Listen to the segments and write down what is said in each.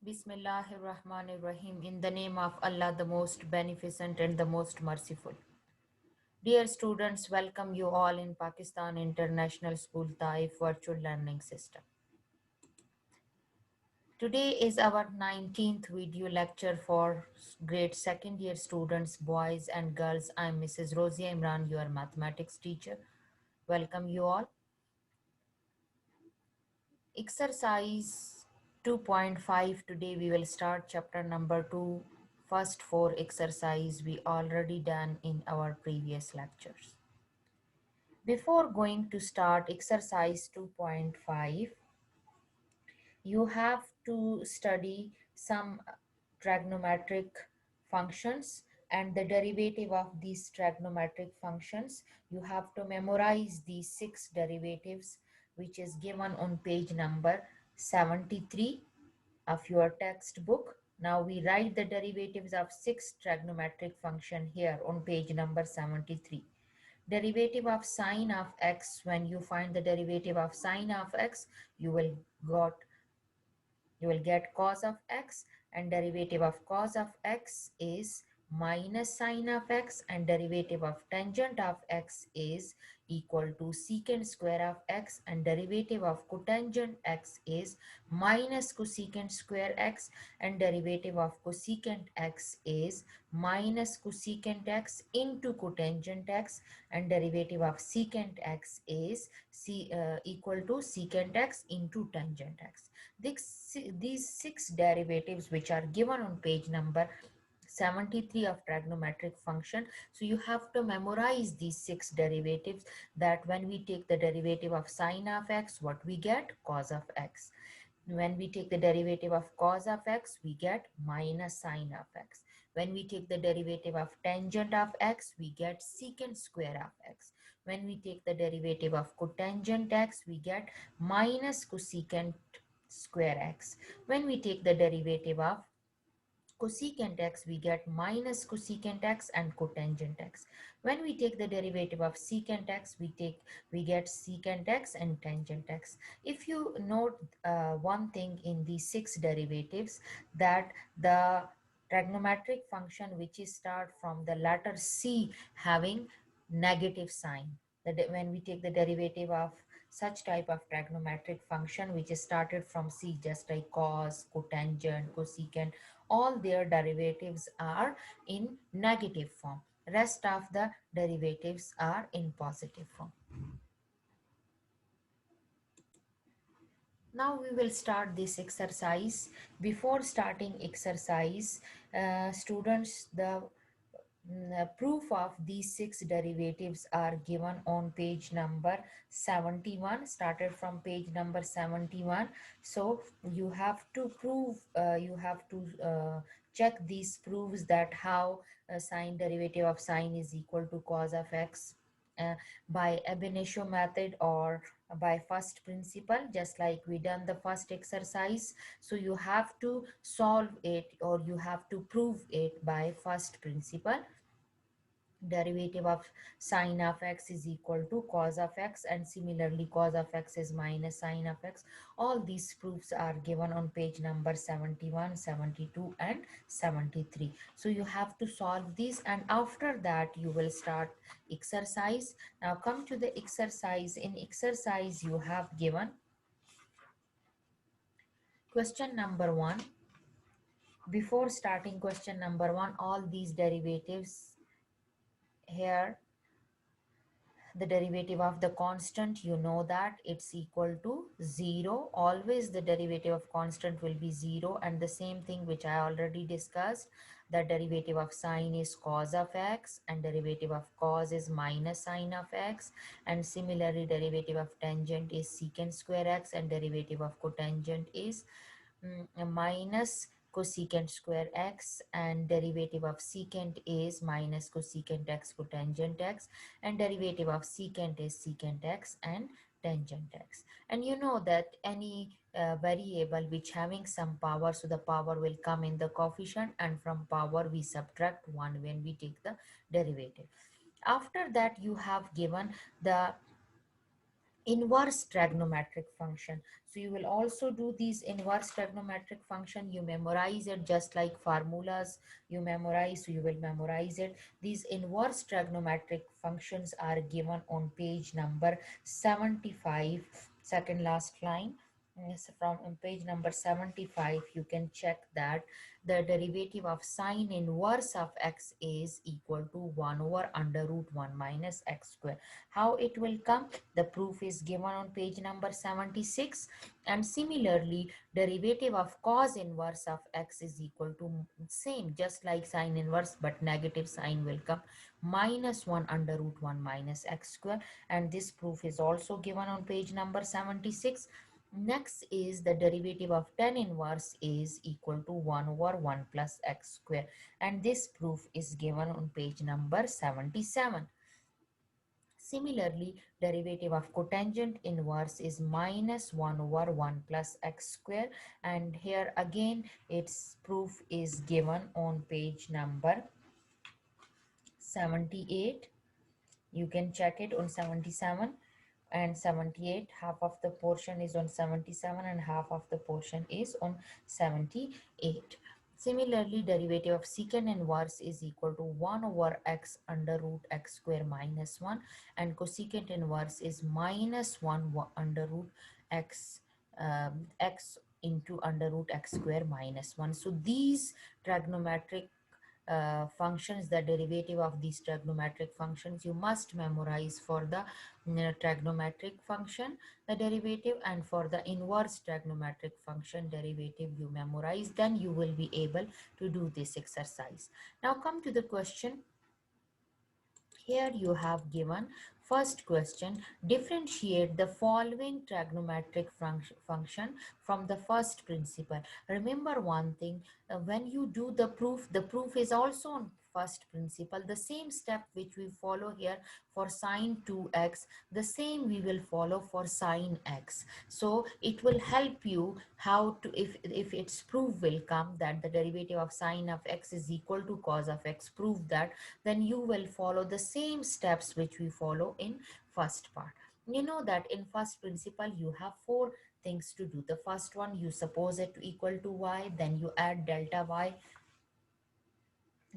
Bismillahirrahmanirrahim. In the name of Allah, the most beneficent and the most merciful. Dear students, welcome you all in Pakistan International School Taif Virtual Learning System. Today is our 19th video lecture for grade second year students, boys and girls. I'm Mrs. Rosia Imran, your mathematics teacher. Welcome you all. Exercise 2.5. Today we will start chapter number 2. First four exercise we already done in our previous lectures. Before going to start exercise 2.5, you have to study some trigonometric functions and the derivative of these trigonometric functions. You have to memorize these six derivatives, which is given on page number 73 of your textbook. Now we write the derivatives of six trigonometric function here on page number 73. Derivative of sine of x, when you find the derivative of sine of x, you will got you will get cos of x, and derivative of cos of x is minus sine of x, and derivative of tangent of x is equal to secant square of x, and derivative of cotangent x is minus cosecant square x, and derivative of cosecant x is minus cosecant x into cotangent x, and derivative of secant x is equal to secant x into tangent x. These six derivatives which are given on page number 73 of trigonometric function. So you have to memorize these six derivatives, that when we take the derivative of sine of x, what we get? Cos of x. When we take the derivative of cos of x, we get minus sine of x. When we take the derivative of tangent of x, we get secant square of x. When we take the derivative of cotangent x, we get minus cosecant square x. When we take the derivative of cosecant x, we get minus cosecant x and cotangent x. When we take the derivative of secant x, we get secant x and tangent x. If you note one thing in these six derivatives, that the trigonometric function which is start from the letter c having negative sign, that when we take the derivative of such type of trigonometric function which is started from c, just like cos, cotangent, cosecant, all their derivatives are in negative form. Rest of the derivatives are in positive form. Now we will start this exercise. Before starting exercise, students, the proof of these six derivatives are given on page number 71, started from page number 71. So you have to prove, you have to check these proofs, that how sine derivative of sine is equal to cos of x uh, by ab initio method or by first principle, just like we done the first exercise. So you have to solve it, or you have to prove it by first principle. Derivative of sine of x is equal to cos of x, and similarly cos of x is minus sine of x. All these proofs are given on page number 71, 72 and 73. So you have to solve these, and after that you will start exercise. Now come to the exercise. In exercise you have given question number 1. Before starting question number 1, all these derivatives here, the derivative of the constant, you know that it's equal to 0. Always the derivative of constant will be 0. And the same thing which I already discussed, the derivative of sine is cos of x, and derivative of cos is minus sine of x, and similarly derivative of tangent is secant square x, and derivative of cotangent is minus cosecant square x, and derivative of secant is minus cosecant x cotangent x, and derivative of secant is secant x and tangent x. And you know that any variable which having some power, so the power will come in the coefficient, and from power we subtract 1 when we take the derivative. After that you have given the inverse trigonometric function. So you will also do these inverse trigonometric function. You memorize it just like formulas you memorize, so you will memorize it. These inverse trigonometric functions are given on page number 75, second last line. Yes, from on page number 75 you can check that the derivative of sine inverse of x is equal to 1 over under root 1 minus x square. How it will come? The proof is given on page number 76. And similarly, derivative of cos inverse of x is equal to same, just like sine inverse, but negative sign will come, minus 1 under root 1 minus x square. And this proof is also given on page number 76. Next is the derivative of tan inverse is equal to 1 over 1 plus x square. And this proof is given on page number 77. Similarly, derivative of cotangent inverse is minus 1 over 1 plus x square. And here again, its proof is given on page number 78. You can check it on 77 and 78. Half of the portion is on 77 and half of the portion is on 78. Similarly, derivative of secant inverse is equal to 1 over x under root x square minus 1, and cosecant inverse is minus 1 under root x x into under root x square minus 1. So these trigonometric functions, the derivative of these trigonometric functions you must memorize for the trigonometric function the derivative, and for the inverse trigonometric function derivative you memorize, then you will be able to do this exercise. Now come to the question. Here you have given first question, differentiate the following trigonometric function from the first principle. Remember one thing, when you do the proof is also on first principle. The same step which we follow here for sine 2x, the same we will follow for sine x. So it will help you how to, if its proof will come that the derivative of sine of x is equal to cos of x, prove that, then you will follow the same steps which we follow in first part. You know that in first principle you have four things to do. The first one, you suppose it to equal to y, then you add delta y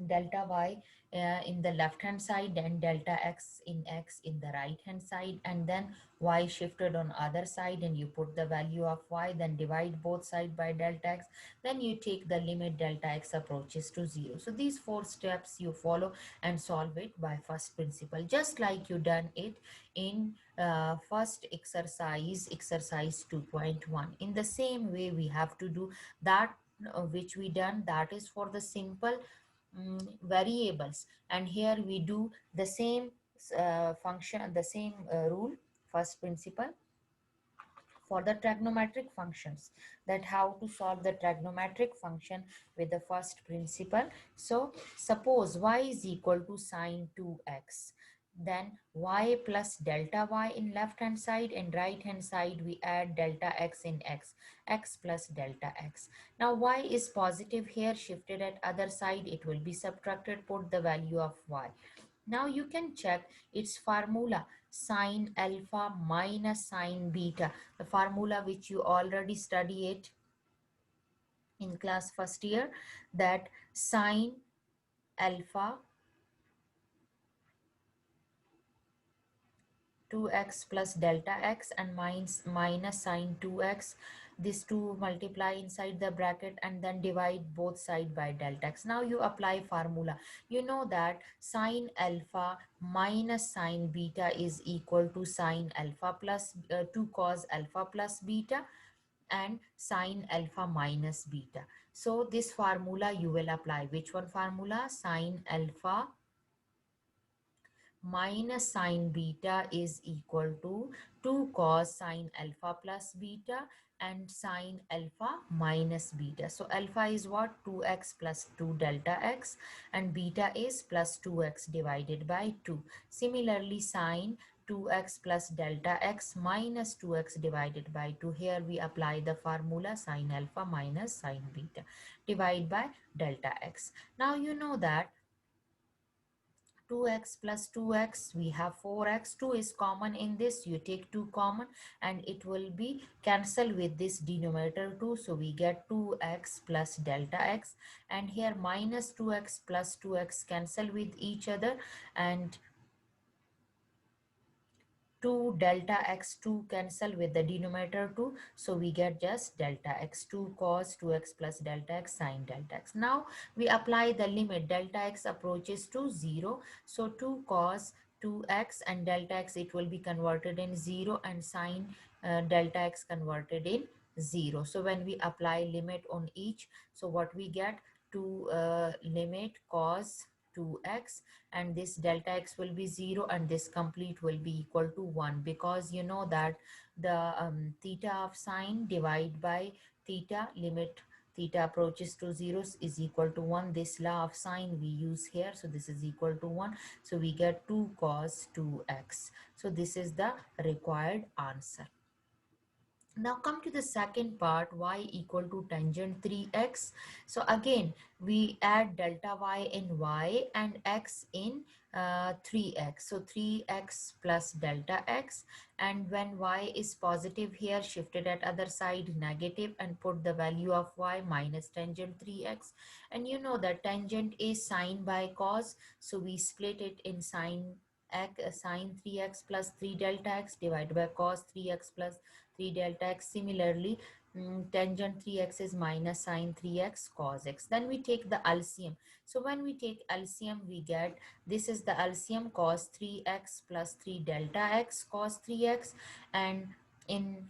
in the left hand side, then delta x in the right hand side, and then y shifted on other side, and you put the value of y, then divide both side by delta x, then you take the limit delta x approaches to 0. So these four steps you follow and solve it by first principle, just like you done it in first exercise 2.1. In the same way we have to do that which we done, that is for the simple variables, and here we do the same function, the same rule, first principle for the trigonometric functions, that how to solve the trigonometric function with the first principle. So suppose y is equal to sine 2x, then y plus delta y in left hand side, and right hand side we add delta x in x plus delta x. Now y is positive here, shifted at other side, it will be subtracted, put the value of y. Now you can check its formula, sine alpha minus sine beta, the formula which you already studied in class first year, that sine alpha 2x plus delta x and minus sine 2x, these two multiply inside the bracket and then divide both side by delta x. Now you apply formula. You know that sine alpha minus sine beta is equal to sine alpha plus 2 cos alpha plus beta and sine alpha minus beta. So this formula you will apply. Which one formula? Sine alpha minus sine beta is equal to 2 cos sine alpha plus beta and sine alpha minus beta. So alpha is what? 2x plus 2 delta x, and beta is plus 2x divided by 2. Similarly, sine 2x plus delta x minus 2x divided by 2. Here we apply the formula sine alpha minus sine beta, divide by delta x. Now you know that 2x plus 2x, we have 4x. 2 is common in this, you take 2 common and it will be cancel with this denominator 2, so we get 2x plus delta x, and here minus 2x plus 2x cancel with each other, and 2 delta x2 cancel with the denominator 2, so we get just delta x2 cos 2x plus delta x sin delta x. Now we apply the limit delta x approaches to 0, so 2 cos 2x and delta x, it will be converted in 0, and sin delta x converted in 0. So when we apply limit on each, so what we get, to limit cos 2x, and this delta x will be 0, and this complete will be equal to 1, because you know that the theta of sine divide by theta, limit theta approaches to 0 is equal to 1. This law of sine we use here, so this is equal to 1, so we get 2 cos 2x. So this is the required answer. Now come to the second part, y equal to tangent 3x. So again, we add delta y in y and x in 3x. So 3x plus delta x, and when y is positive here, shifted at other side negative and put the value of y minus tangent 3x. And you know that tangent is sine by cos, so we split it in sine x, sine 3x plus 3 delta x divided by cos 3x plus 3 delta x. Similarly, tangent 3x is minus sine 3x cos x. Then we take the LCM. So when we take LCM, we get, this is the LCM, cos 3x plus 3 delta x cos 3x, and in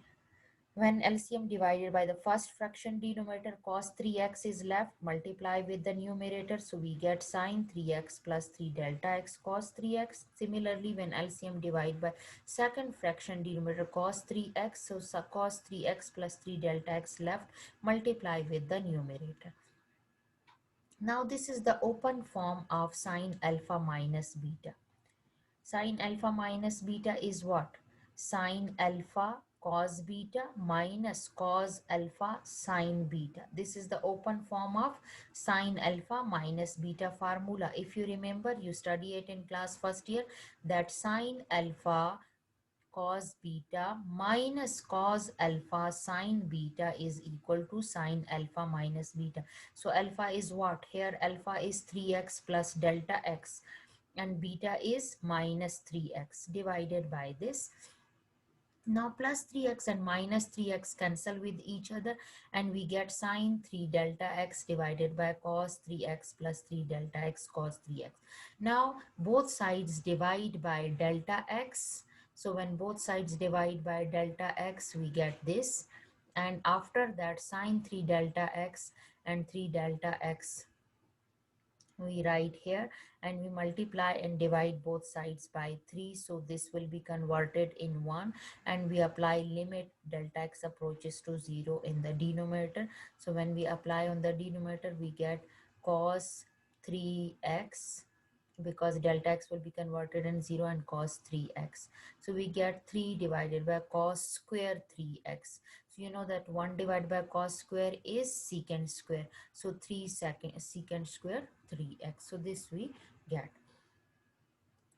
when LCM divided by the first fraction denominator, cos 3x is left, multiply with the numerator, so we get sine 3x plus 3 delta x cos 3x. Similarly, when LCM divided by second fraction denominator, cos 3x, so cos 3x plus 3 delta x left, multiply with the numerator. Now this is the open form of sine alpha minus beta. Sine alpha minus beta is what? Sine alpha cos beta minus cos alpha sine beta. This is the open form of sine alpha minus beta formula. If you remember, you study it in class first year, that sine alpha cos beta minus cos alpha sine beta is equal to sine alpha minus beta. So alpha is what? Here alpha is 3x plus delta x, and beta is minus 3x divided by this. Now plus 3x and minus 3x cancel with each other, and we get sine 3 delta x divided by cos 3x plus 3 delta x cos 3x. Now both sides divide by delta x. So when both sides divide by delta x, we get this. And after that, sine 3 delta x and 3 delta x we write here, and we multiply and divide both sides by 3, so this will be converted in 1, and we apply limit delta x approaches to 0 in the denominator. So when we apply on the denominator, we get cos 3x, because delta x will be converted in 0, and cos 3x. So we get 3 divided by cos square 3x. So you know that 1 divided by cos square is secant square. So 3 secant square 3x. So this we get.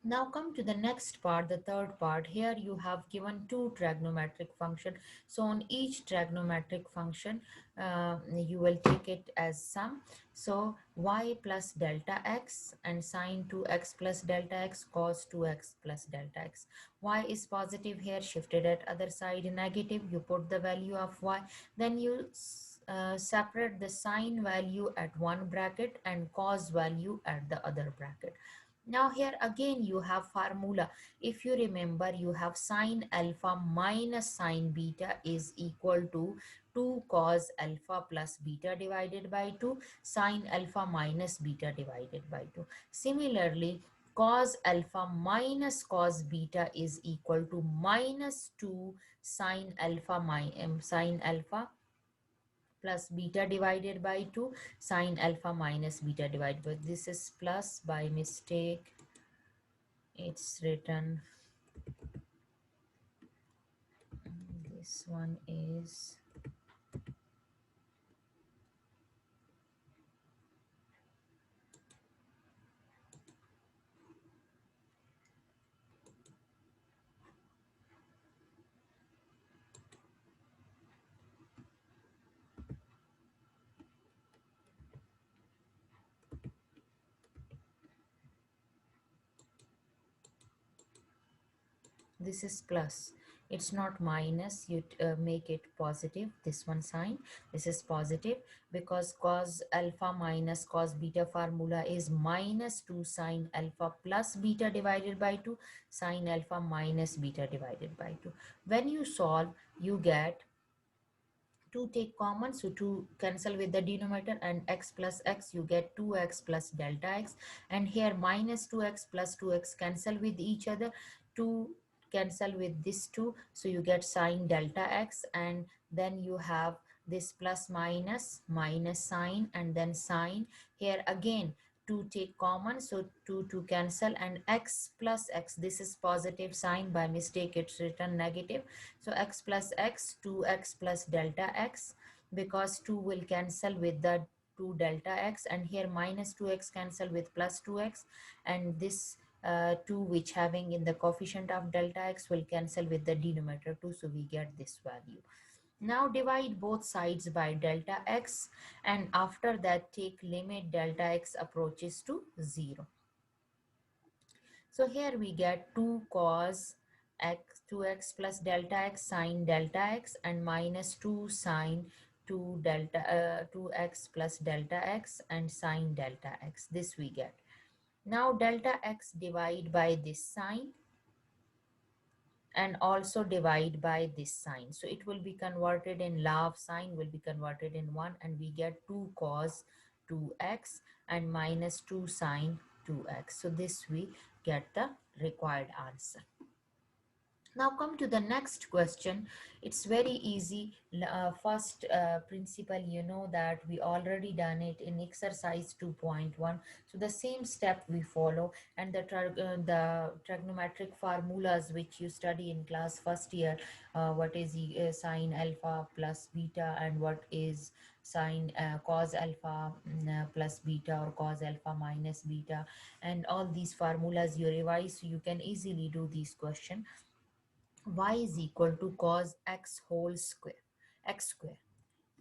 Now come to the next part, the third part. Here you have given two trigonometric function. So on each trigonometric function, you will take it as sum. So y plus delta x and sine 2x plus delta x cos 2x plus delta x. Y is positive here, shifted at other side negative. You put the value of y. Then you separate the sine value at one bracket and cos value at the other bracket. Now here again you have formula. If you remember, you have sine alpha minus sine beta is equal to 2 cos alpha plus beta divided by 2 sine alpha minus beta divided by 2. Similarly, cos alpha minus cos beta is equal to minus 2 sine alpha plus beta divided by 2 sine alpha minus beta divided by, this is plus by mistake, it's written, this one is this is plus, it's not minus. You make it positive, this one sign, this is positive, because cos alpha minus cos beta formula is minus 2 sine alpha plus beta divided by 2 sine alpha minus beta divided by 2. When you solve, you get 2 take common, so 2 cancel with the denominator, and x plus x, you get 2x plus delta x. And here minus 2x plus 2x cancel with each other, 2 cancel with this 2, so you get sine delta x. And then you have this plus minus minus sine, and then sine. Here again 2 take common, so 2 cancel, and x plus x, this is positive sign, by mistake it's written negative, so x plus x, 2x plus delta x, because 2 will cancel with the 2 delta x, and here minus 2x cancel with plus 2x, and this 2 which having in the coefficient of delta x will cancel with the denominator 2, so we get this value. Now divide both sides by delta x, and after that take limit delta x approaches to 0. So here we get 2 cos x, 2x plus delta x sine delta x, and minus 2 sine 2x plus delta x and sine delta x. This we get. Now delta x divide by this sign, and also divide by this sign. So it will be converted in log sign, will be converted in 1, and we get 2 cos 2x and minus 2 sine 2x. So this we get the required answer. Now come to the next question. It's very easy. First principle, you know that we already done it in exercise 2.1. So the same step we follow, and the trigonometric formulas which you study in class first year, what is sine alpha plus beta, and what is sine cos alpha plus beta, or cos alpha minus beta, and all these formulas you revise, so you can easily do these questions. Y is equal to cos x whole square, x square,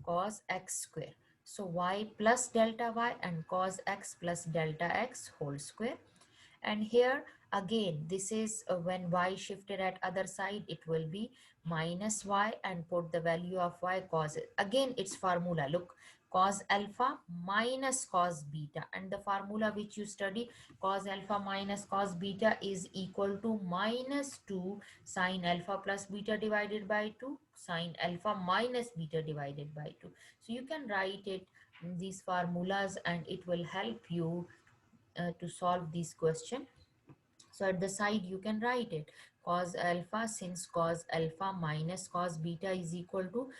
cos x square. So y plus delta y and cos x plus delta x whole square. And here again, this is when y shifted at other side, it will be minus y, and put the value of y cos it. Again, its formula, look, cos alpha minus cos beta, and the formula which you study, cos alpha minus cos beta is equal to minus 2 sine alpha plus beta divided by 2 sine alpha minus beta divided by 2. So you can write it, these formulas, and it will help you to solve this question. So at the side you can write it, cos alpha, since cos alpha minus cos beta is equal to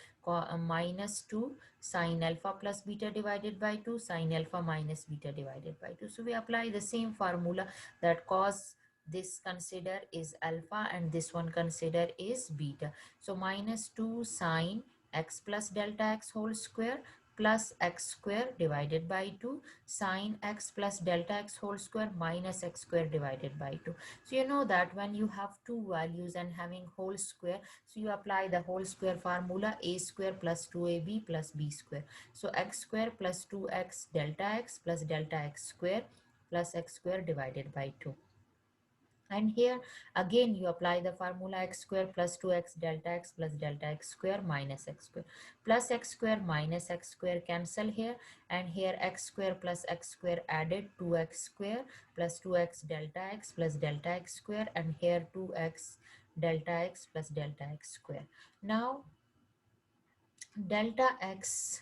minus 2 sine alpha plus beta divided by 2 sine alpha minus beta divided by 2. So we apply the same formula, that cos this consider is alpha and this one consider is beta. So minus 2 sine x plus delta x whole square plus x square divided by 2 sine x plus delta x whole square minus x square divided by 2. So you know that when you have two values and having whole square, so you apply the whole square formula, a square plus 2ab plus b square. So x square plus 2x delta x plus delta x square plus x square divided by 2. And here again you apply the formula, x square plus 2x delta x plus delta x square minus x square, plus x square minus x square cancel here, and here x square plus x square added, 2x square plus 2x delta x plus delta x square, and here 2x delta x plus delta x square. Now delta x,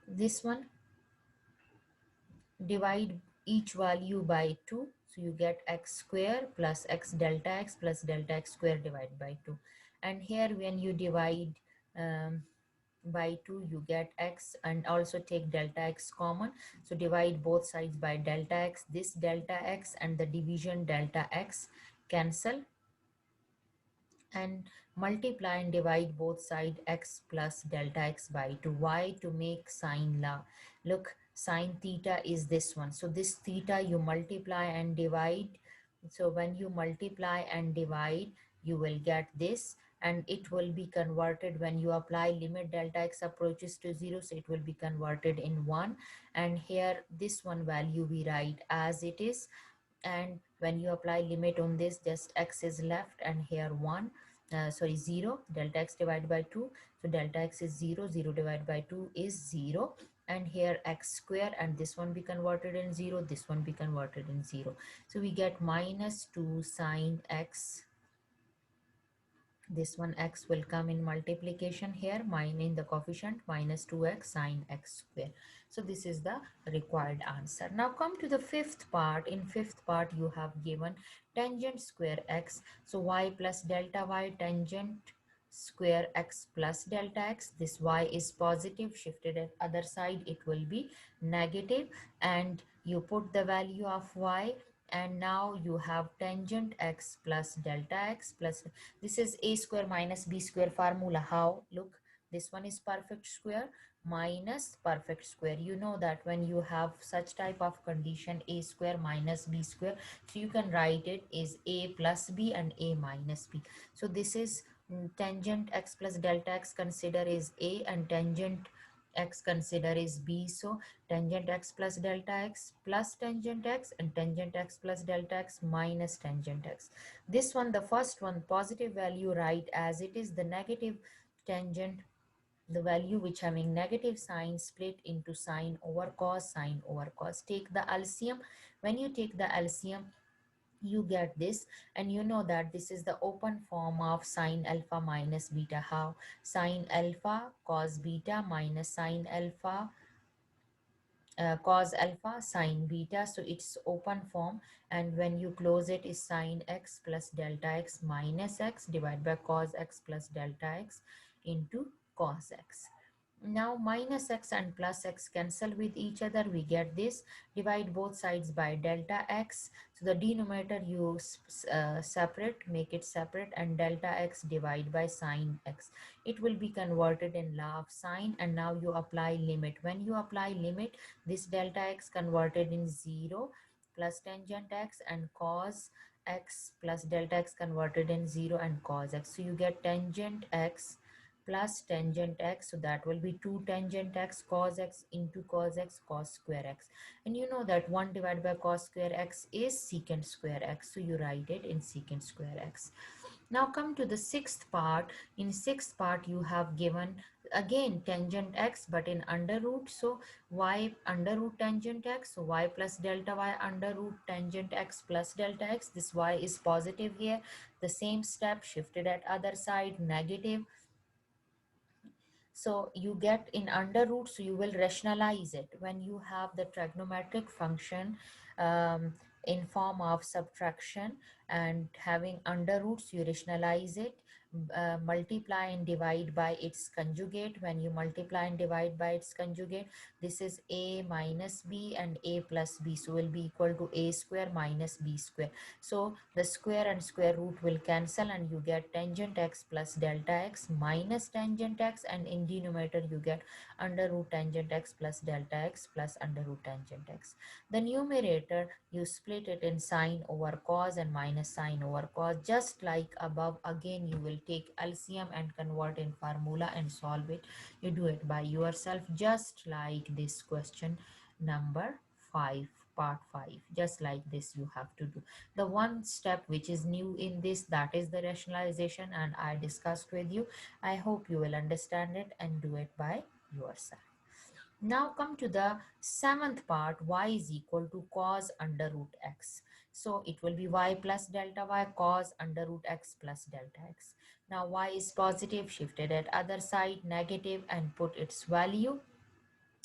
this one, divide each value by 2, so you get x square plus x delta x plus delta x square divided by 2. And here when you divide by 2, you get x, and also take delta x common, so divide both sides by delta x, this delta x and the division delta x cancel, and multiply and divide both side x plus delta x by 2. Why? To make sine law. Look, sine theta is this one, so this theta you multiply and divide. So when you multiply and divide, you will get this, and it will be converted when you apply limit delta x approaches to 0, so it will be converted in 1. And here this one value we write as it is, and When you apply limit on this, just x is left and here 1, sorry 0, delta x divided by 2. So delta x is 0, 0 divided by 2 is 0, and here x square, and this one be converted in 0, this one be converted in 0. So we get minus 2 sine x. This one x will come in multiplication here, mine in the coefficient, minus 2x sine x square. So this is the required answer. Now come to the fifth part. In fifth part you have given tangent square x. So y plus delta y, tangent square x plus delta x. This y is positive, shifted at other side it will be negative, and you put the value of y, and now you have tangent x plus delta x plus, this is a square minus b square formula. How? Look, this one is perfect square minus perfect square. You know that when you have such type of condition, a square minus b square, so you can write it is a plus b and a minus b. So this is tangent x plus delta x consider is a, and tangent x consider is b. So tangent x plus delta x plus tangent x, and tangent x plus delta x minus tangent x. This one, the first one, positive value, write as it is. The negative tangent, the value which having negative sign, split into sine over cos, sine over cos. Take the LCM. When you take the LCM, you get this, and you know that this is the open form of sine alpha minus beta. How? Sine alpha cos beta minus sine alpha cos alpha sine beta. So it's open form, and when you close it is sine x plus delta x minus x divided by cos x plus delta x into cos x. Now minus x and plus x cancel with each other. We get this. Divide both sides by delta x. So the denominator you separate, make it separate, and delta x divide by sine x. It will be converted in law of sine, and now you apply limit. When you apply limit, this delta x converted in 0 plus tangent x, and cos x plus delta x converted in 0 and cos x. So you get tangent x plus tangent x, so that will be 2 tangent x cos x into cos x cos square x, and you know that 1 divided by cos square x is secant square x, so you write it in secant square x. Now come to the sixth part. In sixth part you have given again tangent x but in under root. So y under root tangent x, so y plus delta y under root tangent x plus delta x. This y is positive here. The same step shifted at other side, negative. So you get in under root, so you will rationalize it. When you have the trigonometric function in form of subtraction and having under roots, you rationalize it, multiply and divide by its conjugate. When you multiply and divide by its conjugate, this is a minus b and a plus b, so will be equal to a square minus b square. So the square and square root will cancel, and you get tangent x plus delta x minus tangent x, and in denominator you get under root tangent x plus delta x plus under root tangent x. The numerator you split it in sine over cos and minus sine over cos, just like above. Again you will take LCM and convert in formula and solve it. You do it by yourself, just like this question number 5, part 5. Just like this you have to do. The one step which is new in this, that is the rationalization, and I discussed with you. I hope you will understand it and do it by yourself. Now come to the seventh part. Y is equal to cos under root x. So it will be y plus delta y cos under root x plus delta x. Now y is positive, shifted at other side, negative, and put its value.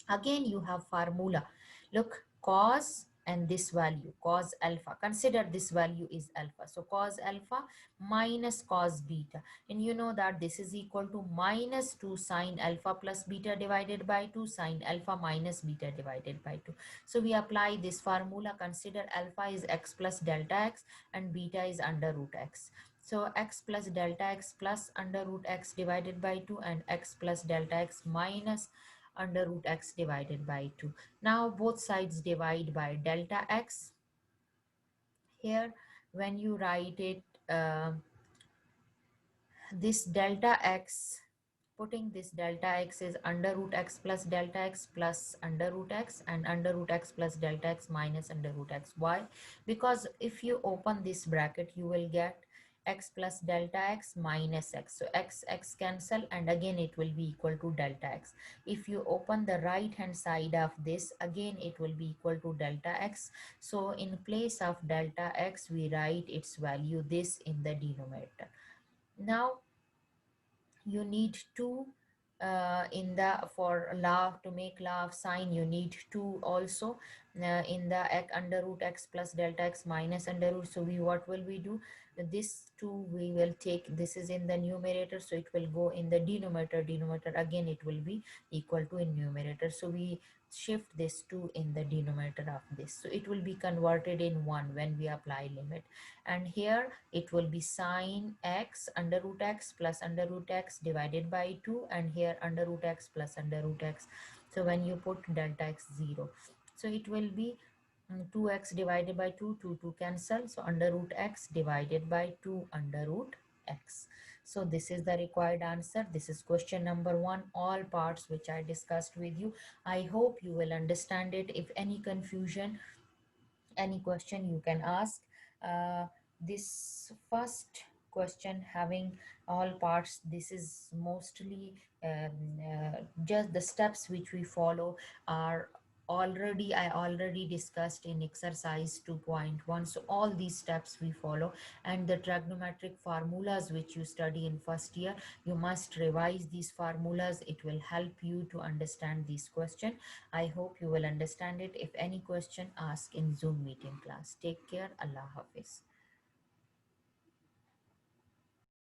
Again you have formula. Look, cos and this value cos alpha, consider this value is alpha, so cos alpha minus cos beta, and you know that this is equal to minus 2 sine alpha plus beta divided by 2 sine alpha minus beta divided by 2. So we apply this formula. Consider alpha is x plus delta x and beta is under root x. So x plus delta x plus under root x divided by 2, and x plus delta x minus under root x divided by 2. Now both sides divide by delta x. Here when you write it, this delta x putting this delta x is under root x plus delta x plus under root x, and under root x plus delta x minus under root x. Why? Because if you open this bracket, you will get x plus delta x minus x. So x cancel, and again it will be equal to delta x. If you open the right hand side of this, again it will be equal to delta x. So in place of delta x, we write its value this in the denominator. Now you need two in the, for law, to make law of sine, you need two also in the under root x plus delta x minus under root. So we, what will we do? This two we will take, this is in the numerator, so it will go in the denominator. Denominator again it will be equal to in numerator, so we shift this 2 in the denominator of this, so it will be converted in 1 when we apply limit. And here it will be sine x under root x plus under root x divided by 2, and here under root x plus under root x. So when you put delta x 0, so it will be 2x divided by 2, 2 cancel, so under root x divided by 2 under root x. So this is the required answer. This is question number 1, all parts which I discussed with you. I hope you will understand it. If any confusion, any question, you can ask. This first question having all parts, this is mostly just the steps which we follow are already, I already discussed in exercise 2.1. So all these steps we follow, and the trigonometric formulas which you study in first year, you must revise these formulas. It will help you to understand this question. I hope you will understand it. If any question, ask in Zoom meeting class. Take care. Allah Hafiz.